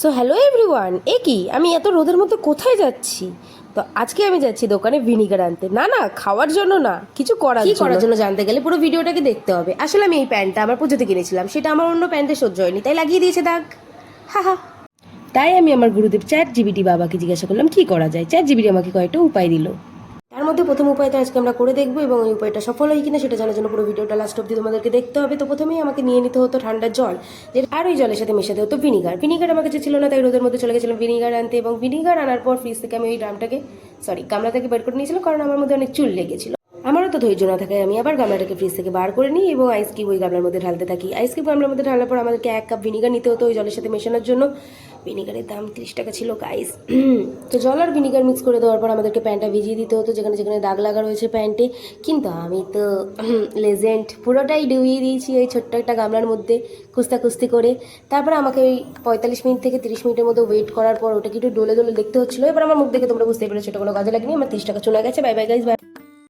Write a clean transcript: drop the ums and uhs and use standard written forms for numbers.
So hello everyone, কি আমি এত রোদের মধ্যে কোথায় যাচ্ছি? তো আজকে আমি যাচ্ছি দোকানে ভিনিগার আনতে। না না, খাওয়ার জন্য না, কিছু করার জন্য জানতে গেলে পুরো ভিডিওটাকে দেখতে হবে। আসলে আমি এই প্যান্টটা আমার পুজোতে কিনেছিলাম, সেটা আমার অন্য প্যান্টে সহ্য হয়নি, তাই লাগিয়ে দিয়েছে দাগ। হা হা। তাই আমি আমার গুরুদেব চ্যাট জিপিটি বাবাকে জিজ্ঞাসা করলাম কি করা যায়। চ্যাট জিপিটি আমাকে কয়েকটা উপায় দিল। তার মধ্যে প্রথম উপায়টা আজকে আমরা করে দেখবো, এবং ওই উপায়টা সফল হয় কিনা সেটা জানার জন্য পুরো ভিডিওটা লাস্ট অব্দি তোমাদেরকে দেখতে হবে। তো প্রথমেই আমাকে নিয়ে নিতে হতো ঠান্ডা জল, আর ওই জলের সাথে মেশাতে হতো ভিনিগার। ভিনিগার আমার কাছে ছিল না, তাই রোদের মধ্যে চলে গেছিলাম ভিনিগার আনতে, এবং ভিনিগার আনার পর ফ্রিজ থেকে আমি ওই গামলা থেকে বের করে নিয়েছিলাম, কারণ আমার মধ্যে অনেক চুল লেগেছিল। আমারও তো ধৈর্য না থাকায় আমি আবার গামলাটাকে ফ্রিজ থেকে বার করে নিই এবং আইস কিউব ওই গামলার মধ্যে ঢালতে থাকি। আইস কিউব গামলার মধ্যে ঢালার পর আমাদেরকে 1 কাপ ভিনিগার নিতে হতো ওই জলের সাথে মেশানোর জন্য। ভিনিগারের দাম 30 টাকা ছিল গাইস। তো জল আর ভিনিগার মিক্স করে দেওয়ার পর আমাদেরকে প্যান্টটা ভিজিয়ে দিতে হতো, যেখানে যেখানে দাগ লাগা রয়েছে প্যান্টে। কিন্তু আমি তো লেজেন্ড, পুরোটাই ডুবিয়ে দিয়েছি ওই ছোট্ট একটা গামলার মধ্যে কুস্তি করে। তারপর আমাকে ওই 45 মিনিট থেকে 30 মিনিটের মতো ওয়েট করার পর ওটাকে একটু ডলে ডলে দেখতে হচ্ছিলো। এবার আমার মুখ দেখে তোমরা বুঝতে পেরেছো এটা কোনো কাজে লাগেনি। আমার 30 টাকা চলে গেছে। Bye bye guys, by.